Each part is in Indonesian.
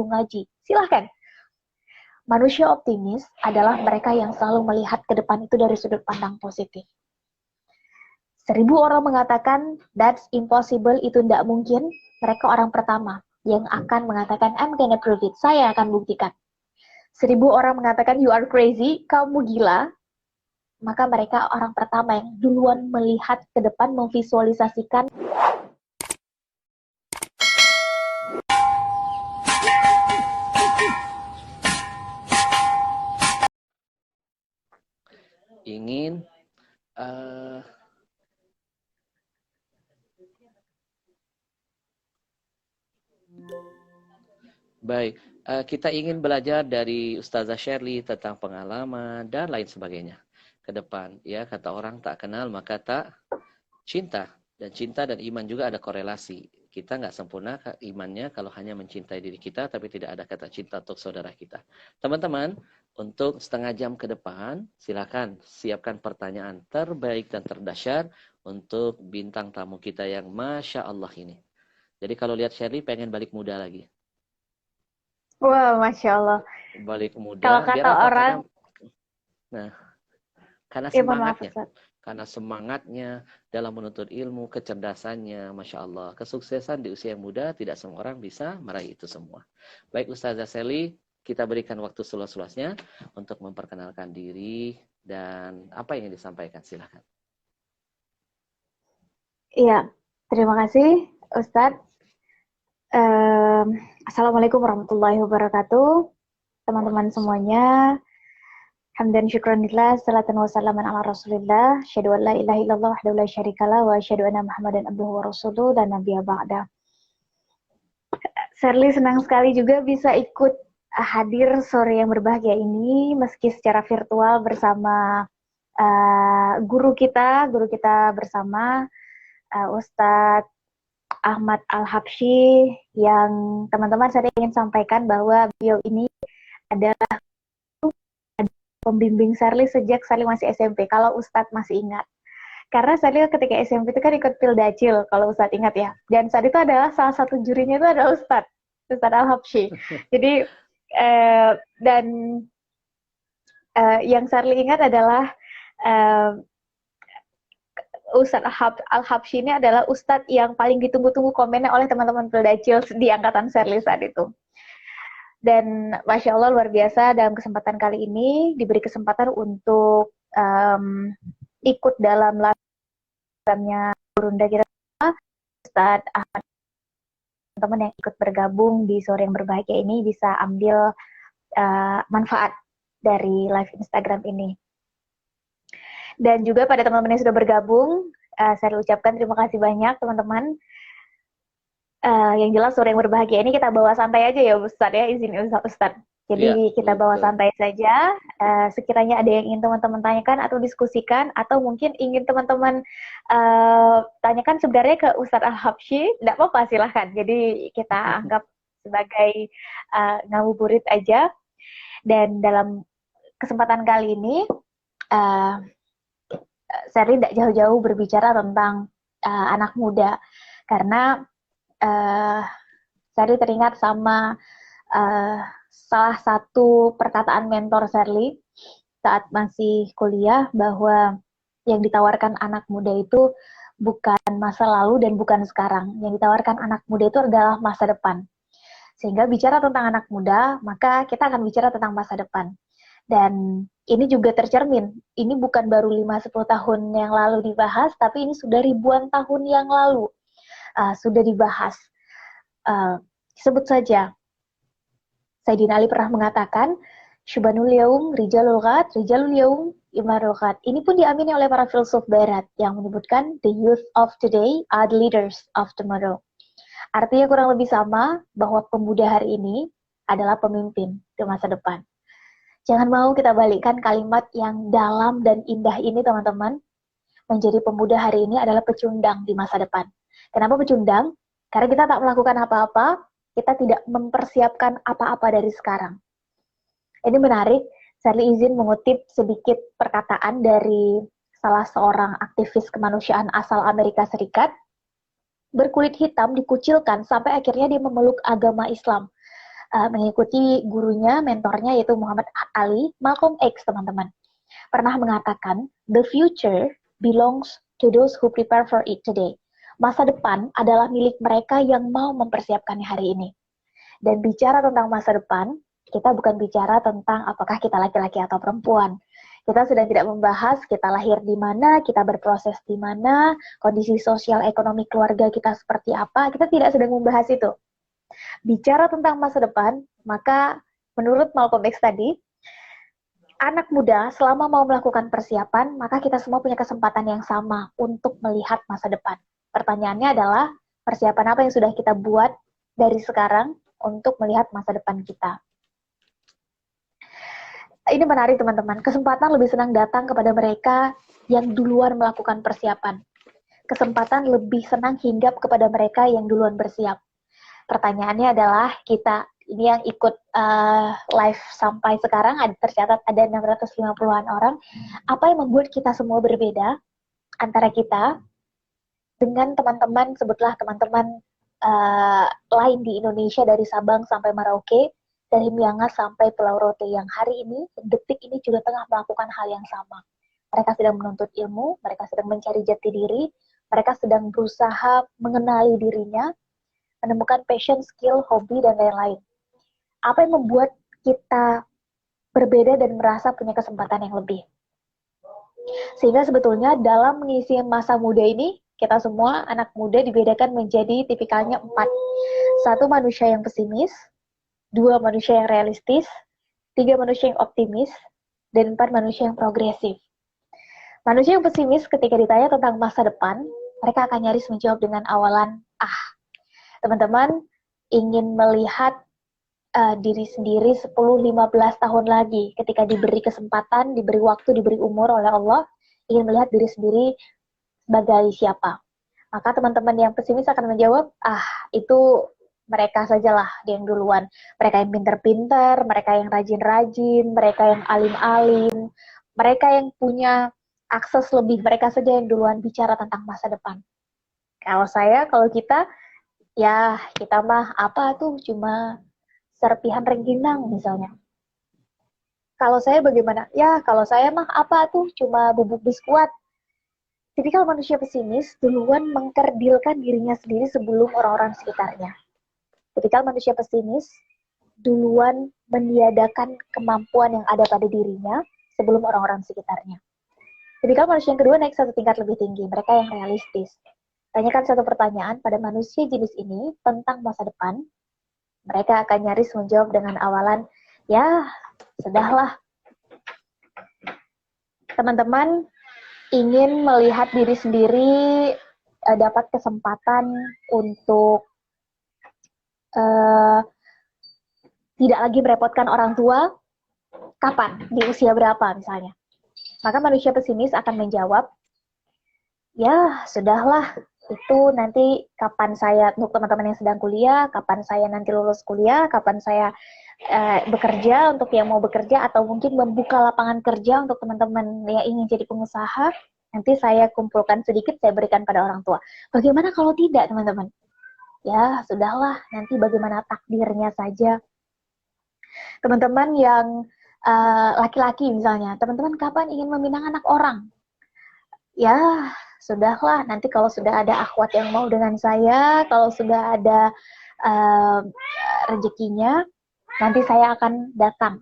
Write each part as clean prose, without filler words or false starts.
ngaji. Silahkan. Manusia optimis adalah mereka yang selalu melihat ke depan itu dari sudut pandang positif. 1000 orang mengatakan that's impossible, itu tidak mungkin, mereka orang pertama yang akan mengatakan I'm gonna prove it, saya akan buktikan. 1000 orang mengatakan you are crazy, kamu gila, maka mereka orang pertama yang duluan melihat ke depan, memvisualisasikan. Ingin baik, kita ingin belajar dari Ustazah Shirley tentang pengalaman dan lain sebagainya ke depan. Ya, kata orang tak kenal maka tak cinta. Dan cinta dan iman juga ada korelasi. Kita nggak sempurna imannya kalau hanya mencintai diri kita, tapi tidak ada kata cinta untuk saudara kita. Teman-teman, untuk setengah jam ke depan, silakan siapkan pertanyaan terbaik dan terdahsyat untuk bintang tamu kita yang Masya Allah ini. Jadi kalau lihat Shirley pengen balik muda lagi. Wow, Masya Allah. Balik muda. Kalau kata biar apa? orang, karena ya, semangatnya. maaf, Karena semangatnya dalam menuntut ilmu, kecerdasannya, Masya Allah. Kesuksesan di usia yang muda, tidak semua orang bisa meraih itu semua. Baik Ustazah Shirley, kita berikan waktu seluas-luasnya untuk memperkenalkan diri dan apa yang disampaikan. Silakan. Iya, terima kasih Ustadz. Assalamualaikum warahmatullahi wabarakatuh. Teman-teman semuanya, hamdan syukranillah, salatan wassalaman ala rasulillah, asyhadu an la ilaha illallah wahdahu la syarikalah, wa asyhadu anna muhammadan abduhu wa rasuluh, dan nabiyya ba'da. Shirley senang sekali juga bisa ikut hadir sore yang berbahagia ini, meski secara virtual bersama guru kita bersama Ustadz Ahmad Al-Habsyi, yang teman-teman saya ingin sampaikan bahwa beliau ini adalah pembimbing Shirley sejak Shirley masih SMP, kalau Ustadz masih ingat. Karena Shirley ketika SMP itu kan ikut Pildacil, kalau Ustadz ingat ya. Dan saat itu adalah salah satu jurinya itu adalah Ustadz Al-Habsyi. Jadi, dan yang Shirley ingat adalah Ustadz Al-Habsyi ini adalah Ustadz yang paling ditunggu-tunggu komennya oleh teman-teman Pildacil di angkatan Shirley saat itu. Dan Masya Allah luar biasa, dalam kesempatan kali ini diberi kesempatan untuk ikut dalam latihannya Burunda kita, Ustadz Ahmad, teman-teman yang ikut bergabung di sore yang berbahagia ini bisa ambil manfaat dari live Instagram ini. Dan juga pada teman-teman yang sudah bergabung, saya ucapkan terima kasih banyak teman-teman. Yang jelas sore yang berbahagia ini kita bawa santai aja ya Ustadz ya, izin Ustadz. Jadi kita bawa santai saja. Sekiranya ada yang ingin teman-teman tanyakan atau diskusikan, atau mungkin ingin teman-teman tanyakan sebenarnya ke Ustadz Al-Habsyi, tidak apa-apa, silahkan. Jadi kita anggap sebagai ngabuburit aja. Dan dalam kesempatan kali ini, Shirley tidak jauh-jauh berbicara tentang anak muda, karena Shirley teringat sama salah satu perkataan mentor Shirley saat masih kuliah, bahwa yang ditawarkan anak muda itu bukan masa lalu dan bukan sekarang. Yang ditawarkan anak muda itu adalah masa depan. Sehingga bicara tentang anak muda, maka kita akan bicara tentang masa depan. Dan ini juga tercermin, ini bukan baru 5-10 tahun yang lalu dibahas, tapi ini sudah ribuan tahun yang lalu sudah dibahas. Sebut saja, Sayyidina Ali pernah mengatakan, Syubanul yaum rijalul ghad, rijalul yaum imarul ghad. Ini pun diamini oleh para filsuf barat yang menyebutkan, the youth of today are the leaders of tomorrow. Artinya kurang lebih sama, bahwa pemuda hari ini adalah pemimpin di masa depan. Jangan mau kita balikkan kalimat yang dalam dan indah ini, teman-teman. Menjadi pemuda hari ini adalah pecundang di masa depan. Kenapa pecundang? Karena kita tak melakukan apa-apa, kita tidak mempersiapkan apa-apa dari sekarang. Ini menarik, Shirley izin mengutip sedikit perkataan dari salah seorang aktivis kemanusiaan asal Amerika Serikat. Berkulit hitam dikucilkan sampai akhirnya dia memeluk agama Islam. mengikuti gurunya, mentornya yaitu Muhammad Ali, Malcolm X, teman-teman. Pernah mengatakan, the future belongs to those who prepare for it today. Masa depan adalah milik mereka yang mau mempersiapkannya hari ini. Dan bicara tentang masa depan, kita bukan bicara tentang apakah kita laki-laki atau perempuan. Kita sedang tidak membahas kita lahir di mana, kita berproses di mana, kondisi sosial ekonomi keluarga kita seperti apa. Kita tidak sedang membahas itu. Bicara tentang masa depan, maka menurut Malcolm X tadi, anak muda selama mau melakukan persiapan, maka kita semua punya kesempatan yang sama untuk melihat masa depan. Pertanyaannya adalah, persiapan apa yang sudah kita buat dari sekarang untuk melihat masa depan kita. Ini menarik teman-teman, kesempatan lebih senang datang kepada mereka yang duluan melakukan persiapan. Kesempatan lebih senang hinggap kepada mereka yang duluan bersiap. Pertanyaannya adalah, kita ini yang ikut live sampai sekarang, tercatat ada 650-an orang, apa yang membuat kita semua berbeda antara kita dengan teman-teman, sebutlah teman-teman lain di Indonesia dari Sabang sampai Merauke, dari Miangas sampai Pulau Rote yang hari ini, detik ini juga tengah melakukan hal yang sama. Mereka sedang menuntut ilmu, mereka sedang mencari jati diri, mereka sedang berusaha mengenali dirinya, menemukan passion, skill, hobi, dan lain-lain. Apa yang membuat kita berbeda dan merasa punya kesempatan yang lebih? Sehingga sebetulnya dalam mengisi masa muda ini, kita semua anak muda dibedakan menjadi tipikalnya 4. 1, manusia yang pesimis, 2, manusia yang realistis, 3, manusia yang optimis, dan 4, manusia yang progresif. Manusia yang pesimis ketika ditanya tentang masa depan, mereka akan nyaris menjawab dengan awalan, teman-teman ingin melihat diri sendiri 10-15 tahun lagi ketika diberi kesempatan, diberi waktu, diberi umur oleh Allah, ingin melihat diri sendiri sebagai siapa. Maka teman-teman yang pesimis akan menjawab, itu mereka sajalah yang duluan. Mereka yang pintar-pintar, mereka yang rajin-rajin, mereka yang alim-alim, mereka yang punya akses lebih, mereka saja yang duluan bicara tentang masa depan. Kalau kita, ya kita mah apa tuh cuma serpihan rengginang misalnya. Kalau saya bagaimana? Ya kalau saya mah apa tuh cuma bubuk biskuat. Tipikal manusia pesimis duluan mengkerdilkan dirinya sendiri sebelum orang-orang sekitarnya. Tipikal manusia pesimis duluan meniadakan kemampuan yang ada pada dirinya sebelum orang-orang sekitarnya. Tipikal manusia yang kedua naik satu tingkat lebih tinggi, mereka yang realistis. Tanyakan satu pertanyaan pada manusia jenis ini tentang masa depan, mereka akan nyaris menjawab dengan awalan, ya sudahlah. Teman-teman ingin melihat diri sendiri, dapat kesempatan untuk tidak lagi merepotkan orang tua, kapan? Di usia berapa misalnya? Maka manusia pesimis akan menjawab, ya sudahlah, itu nanti kapan saya, untuk teman-teman yang sedang kuliah, kapan saya nanti lulus kuliah, kapan saya bekerja untuk yang mau bekerja, atau mungkin membuka lapangan kerja untuk teman-teman yang ingin jadi pengusaha, nanti saya kumpulkan sedikit, saya berikan pada orang tua. Bagaimana kalau tidak, teman-teman? Ya, sudahlah, nanti bagaimana takdirnya saja. Teman-teman yang laki-laki misalnya, teman-teman kapan ingin meminang anak orang? Ya, sudahlah, nanti kalau sudah ada akhwat yang mau dengan saya, kalau sudah ada rezekinya, nanti saya akan datang.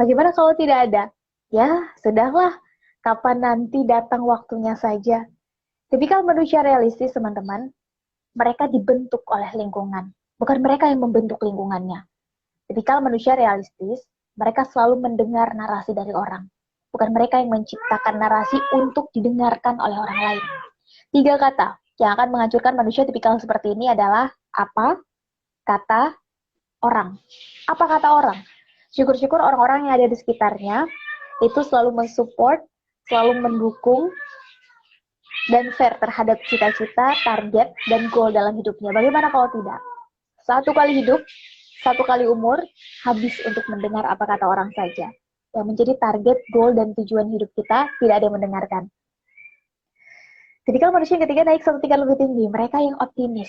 Bagaimana kalau tidak ada? Ya, sudahlah, kapan nanti datang waktunya saja. Tipikal manusia realistis, teman-teman, mereka dibentuk oleh lingkungan, bukan mereka yang membentuk lingkungannya. Tipikal manusia realistis, mereka selalu mendengar narasi dari orang, bukan mereka yang menciptakan narasi untuk didengarkan oleh orang lain. 3 kata yang akan menghancurkan manusia tipikal seperti ini adalah apa, kata, orang. Apa kata orang? Syukur-syukur orang-orang yang ada di sekitarnya itu selalu mensupport, selalu mendukung, dan fair terhadap cita-cita, target, dan goal dalam hidupnya. Bagaimana kalau tidak? 1 kali hidup, 1 kali umur, habis untuk mendengar apa kata orang saja. Yang menjadi target, goal, dan tujuan hidup kita, tidak ada yang mendengarkan. Tipikal manusia yang ketiga naik 1 tingkat lebih tinggi, mereka yang optimis.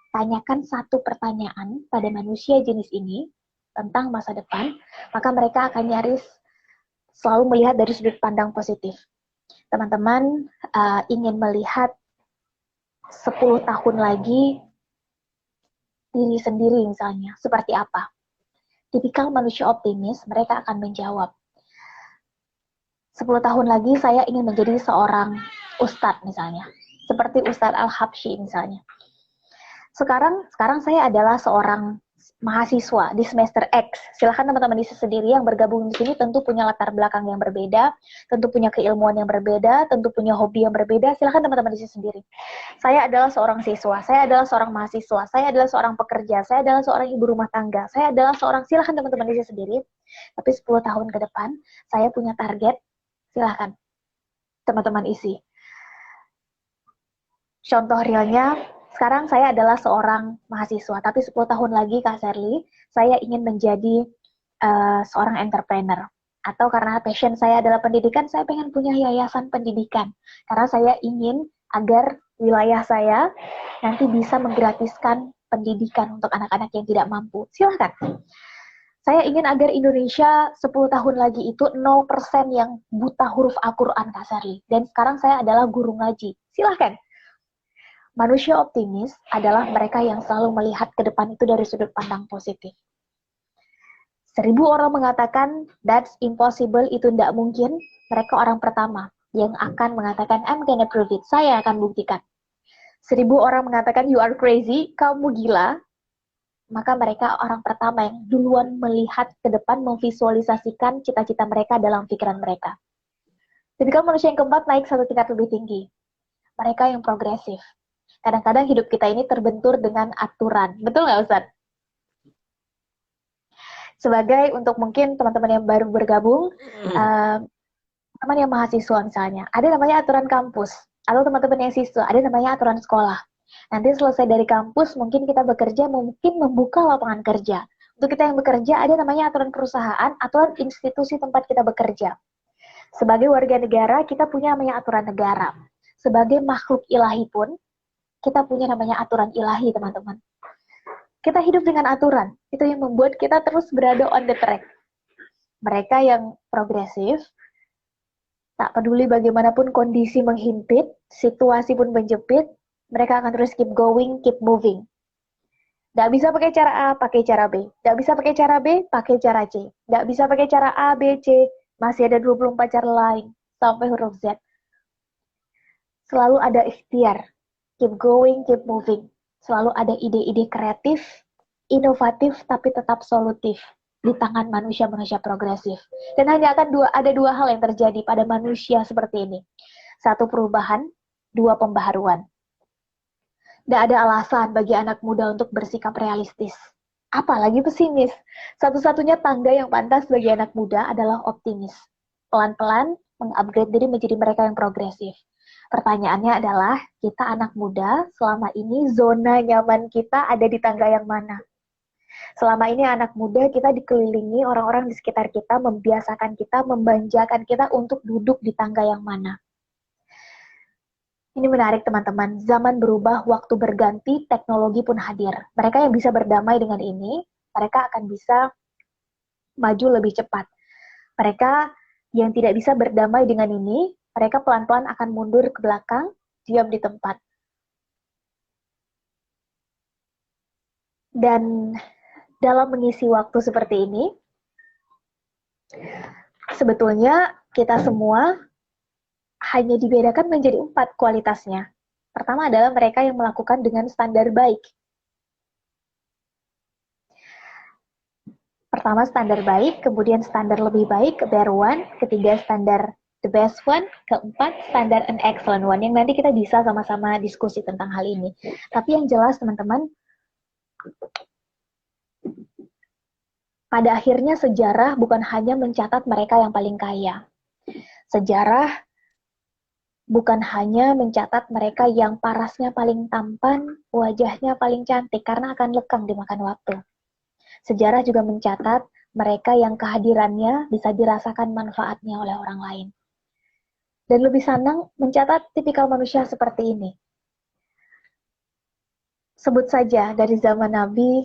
tanyakan satu pertanyaan pada manusia jenis ini tentang masa depan, maka mereka akan nyaris selalu melihat dari sudut pandang positif. Teman-teman ingin melihat 10 tahun lagi diri sendiri misalnya, seperti apa? Tipikal manusia optimis, mereka akan menjawab, 10 tahun lagi saya ingin menjadi seorang ustadz misalnya, seperti Ustadz Al-Habsyi misalnya. Sekarang saya adalah seorang mahasiswa di semester X. Silahkan teman-teman di sendiri yang bergabung di sini tentu punya latar belakang yang berbeda, tentu punya keilmuan yang berbeda, tentu punya hobi yang berbeda. Silahkan teman-teman di sini sendiri. Saya adalah seorang siswa, saya adalah seorang mahasiswa, saya adalah seorang pekerja, saya adalah seorang ibu rumah tangga, saya adalah seorang, silahkan teman-teman di sini sendiri. Tapi 10 tahun ke depan, saya punya target, silahkan teman-teman isi. Contoh realnya, sekarang saya adalah seorang mahasiswa, tapi 10 tahun lagi Kak Sherly, saya ingin menjadi seorang entrepreneur. Atau karena passion saya adalah pendidikan, saya pengen punya yayasan pendidikan. Karena saya ingin agar wilayah saya nanti bisa menggratiskan pendidikan untuk anak-anak yang tidak mampu. Silahkan. Saya ingin agar Indonesia 10 tahun lagi itu 0% yang buta huruf Al-Quran, Kak Sherly. Dan sekarang saya adalah guru ngaji. Silahkan. Manusia optimis adalah mereka yang selalu melihat ke depan itu dari sudut pandang positif. 1000 orang mengatakan that's impossible, itu tidak mungkin. Mereka orang pertama yang akan mengatakan I'm gonna prove it, saya akan buktikan. 1000 orang mengatakan you are crazy, kamu gila. Maka mereka orang pertama yang duluan melihat ke depan, memvisualisasikan cita-cita mereka dalam pikiran mereka. Tipikal manusia yang keempat naik satu tingkat lebih tinggi. Mereka yang progresif. Kadang-kadang hidup kita ini terbentur dengan aturan. Betul nggak, Ustaz? Sebagai untuk mungkin teman-teman yang baru bergabung, teman yang mahasiswa misalnya, ada namanya aturan kampus. Atau teman-teman yang siswa, ada namanya aturan sekolah. Nanti selesai dari kampus, mungkin kita bekerja, mungkin membuka lapangan kerja. Untuk kita yang bekerja, ada namanya aturan perusahaan, aturan institusi tempat kita bekerja. Sebagai warga negara, kita punya namanya aturan negara. Sebagai makhluk ilahi pun, kita punya namanya aturan ilahi, teman-teman. Kita hidup dengan aturan. Itu yang membuat kita terus berada on the track. Mereka yang progresif, tak peduli bagaimanapun kondisi menghimpit, situasi pun menjepit, mereka akan terus keep going, keep moving. Nggak bisa pakai cara A, pakai cara B. Nggak bisa pakai cara B, pakai cara C. Nggak bisa pakai cara A, B, C. Masih ada 24 cara lain, sampai huruf Z. Selalu ada ikhtiar. Keep going, keep moving. Selalu ada ide-ide kreatif, inovatif, tapi tetap solutif di tangan manusia-manusia progresif. Dan hanya akan ada dua hal yang terjadi pada manusia seperti ini. Satu, perubahan. Dua, pembaharuan. Tidak ada alasan bagi anak muda untuk bersikap realistis. Apalagi pesimis. Satu-satunya tangga yang pantas bagi anak muda adalah optimis. Pelan-pelan mengupgrade diri menjadi mereka yang progresif. Pertanyaannya adalah, kita anak muda, selama ini zona nyaman kita ada di tangga yang mana? Selama ini anak muda kita dikelilingi orang-orang di sekitar kita, membiasakan kita, membanjakan kita untuk duduk di tangga yang mana? Ini menarik teman-teman, zaman berubah, waktu berganti, teknologi pun hadir. Mereka yang bisa berdamai dengan ini, mereka akan bisa maju lebih cepat. Mereka yang tidak bisa berdamai dengan ini, mereka pelan-pelan akan mundur ke belakang, diam di tempat. Dan dalam mengisi waktu seperti ini, sebetulnya kita semua hanya dibedakan menjadi 4 kualitasnya. Pertama adalah mereka yang melakukan dengan standar baik. Pertama standar baik, kemudian standar lebih baik, better one, ketiga standar the best one, keempat standar an excellent one, yang nanti kita bisa sama-sama diskusi tentang hal ini. Tapi yang jelas teman-teman, pada akhirnya sejarah bukan hanya mencatat mereka yang paling kaya. Sejarah bukan hanya mencatat mereka yang parasnya paling tampan, wajahnya paling cantik, karena akan lekang dimakan waktu. Sejarah juga mencatat mereka yang kehadirannya bisa dirasakan manfaatnya oleh orang lain. Dan lebih senang mencatat tipikal manusia seperti ini. sebut saja dari zaman Nabi,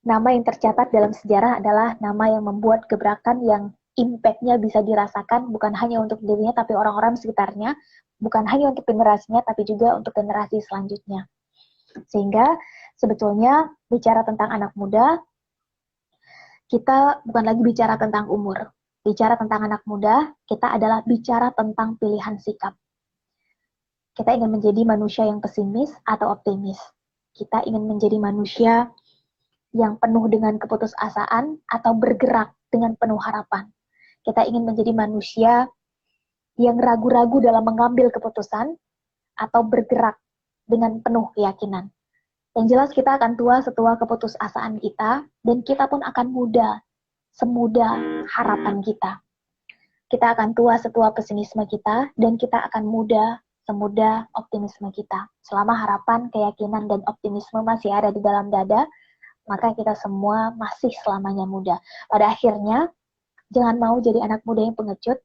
nama yang tercatat dalam sejarah adalah nama yang membuat gebrakan yang impact-nya bisa dirasakan bukan hanya untuk dirinya tapi orang-orang sekitarnya, bukan hanya untuk generasinya tapi juga untuk generasi selanjutnya. Sehingga sebetulnya bicara tentang anak muda, kita bukan lagi bicara tentang umur. Bicara tentang anak muda, kita adalah bicara tentang pilihan sikap. Kita ingin menjadi manusia yang pesimis atau optimis. Kita ingin menjadi manusia yang penuh dengan keputusasaan atau bergerak dengan penuh harapan. Kita ingin menjadi manusia yang ragu-ragu dalam mengambil keputusan atau bergerak dengan penuh keyakinan. Yang jelas kita akan tua setua keputusasaan kita, dan kita pun akan muda semuda harapan kita. Kita akan tua setua pesimisme kita, dan kita akan muda semuda optimisme kita. Selama harapan, keyakinan, dan optimisme masih ada di dalam dada, maka kita semua masih selamanya muda. Pada akhirnya, jangan mau jadi anak muda yang pengecut,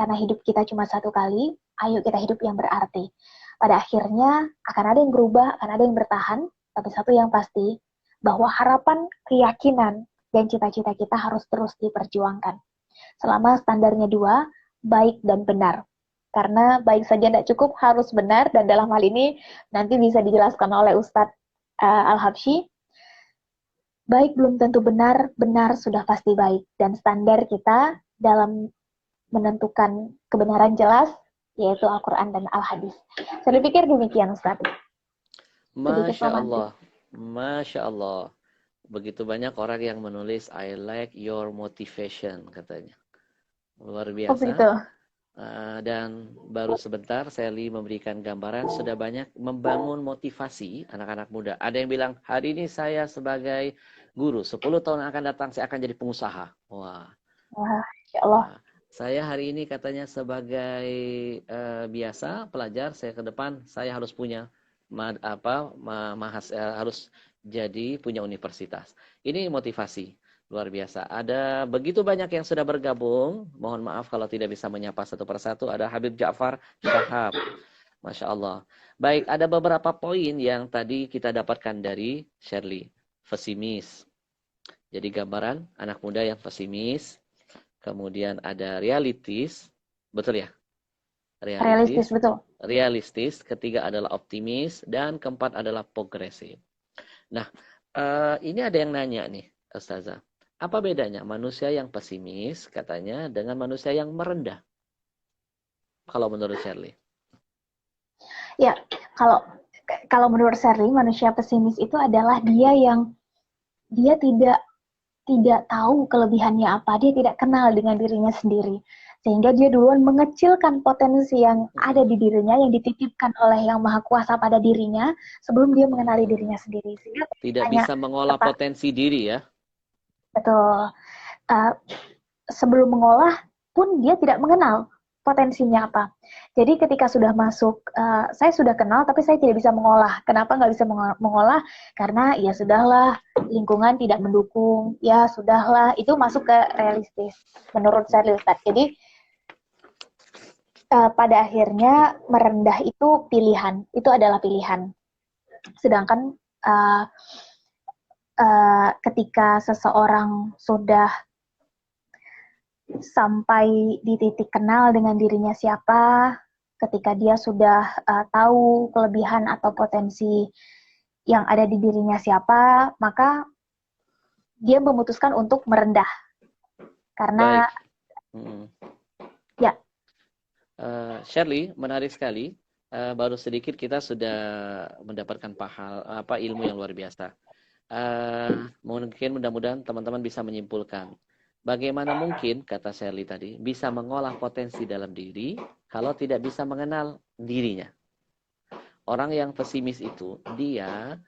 karena hidup kita cuma satu kali, ayo kita hidup yang berarti. Pada akhirnya, akan ada yang berubah, akan ada yang bertahan, tapi satu yang pasti, bahwa harapan, keyakinan, dan cita-cita kita harus terus diperjuangkan. Selama standarnya dua, baik dan benar. Karena baik saja tidak cukup, harus benar, dan dalam hal ini nanti bisa dijelaskan oleh Ustadz Al-Habsyi, baik belum tentu benar, benar sudah pasti baik. Dan standar kita dalam menentukan kebenaran jelas, yaitu Al-Quran dan Al-Hadis. Saya pikir demikian, Ustaz. Masya Allah. Masya Allah. Begitu banyak orang yang menulis, I like your motivation, katanya. Luar biasa. Oh, begitu. Dan baru sebentar Sally memberikan gambaran, sudah banyak membangun motivasi anak-anak muda. Ada yang bilang, hari ini saya sebagai guru, 10 tahun akan datang saya akan jadi pengusaha. Wah. Insya Allah. Saya hari ini katanya sebagai biasa pelajar, saya ke depan saya harus punya harus jadi punya universitas. Ini motivasi luar biasa. Ada begitu banyak yang sudah bergabung. Mohon maaf kalau tidak bisa menyapa satu persatu. Ada Habib Ja'far Syahab. Masya Allah. Baik, ada beberapa poin yang tadi kita dapatkan dari Shirley. Pesimis. Jadi gambaran anak muda yang pesimis. Kemudian ada realistis, betul ya? Realistis, betul. Realistis, ketiga adalah optimis, dan keempat adalah progresif. Nah, ini ada yang nanya nih, Ustazah. Apa bedanya manusia yang pesimis, katanya, dengan manusia yang merendah? Kalau menurut Shirley. Ya, kalau menurut Shirley, manusia pesimis itu adalah dia yang dia tidak tahu kelebihannya apa, dia tidak kenal dengan dirinya sendiri. Sehingga dia duluan mengecilkan potensi yang ada di dirinya, yang dititipkan oleh Yang Maha Kuasa pada dirinya, sebelum dia mengenali dirinya sendiri. Sehingga tidak bisa mengolah potensi diri ya? Betul. Sebelum mengolah pun dia tidak mengenal potensinya apa. Jadi ketika sudah masuk, saya sudah kenal tapi saya tidak bisa mengolah. Kenapa nggak bisa mengolah? Karena ya sudahlah, lingkungan tidak mendukung. Ya sudahlah, itu masuk ke realistis menurut saya, Ustaz. Jadi pada akhirnya merendah itu pilihan. Itu adalah pilihan. Sedangkan ketika seseorang sudah sampai di titik kenal dengan dirinya siapa, ketika dia sudah tahu kelebihan atau potensi yang ada di dirinya siapa, maka dia memutuskan untuk merendah. Karena ya. Shirley, menarik sekali. Baru sedikit kita sudah mendapatkan ilmu yang luar biasa. Mungkin mudah-mudahan teman-teman bisa menyimpulkan. Bagaimana mungkin, kata Shirley tadi, bisa mengolah potensi dalam diri kalau tidak bisa mengenal dirinya. Orang yang pesimis itu, dia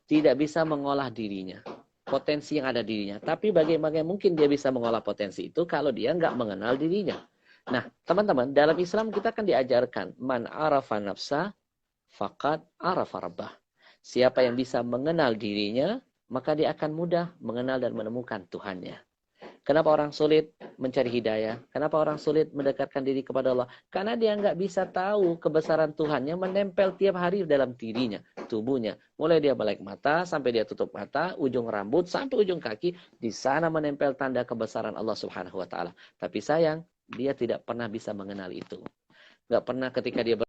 tidak bisa mengolah dirinya, potensi yang ada dirinya. Tapi bagaimana mungkin dia bisa mengolah potensi itu kalau dia nggak mengenal dirinya. Nah, teman-teman, dalam Islam kita akan diajarkan, man arafa nafsa, faqad arafa rabbah. Siapa yang bisa mengenal dirinya, maka dia akan mudah mengenal dan menemukan Tuhannya. Kenapa orang sulit mencari hidayah? Kenapa orang sulit mendekatkan diri kepada Allah? Karena dia nggak bisa tahu kebesaran Tuhan yang menempel tiap hari dalam dirinya, tubuhnya. Mulai dia melek mata, sampai dia tutup mata, ujung rambut, sampai ujung kaki. Di sana menempel tanda kebesaran Allah Subhanahu wa Ta'ala. Tapi sayang, dia tidak pernah bisa mengenal itu. Nggak pernah ketika dia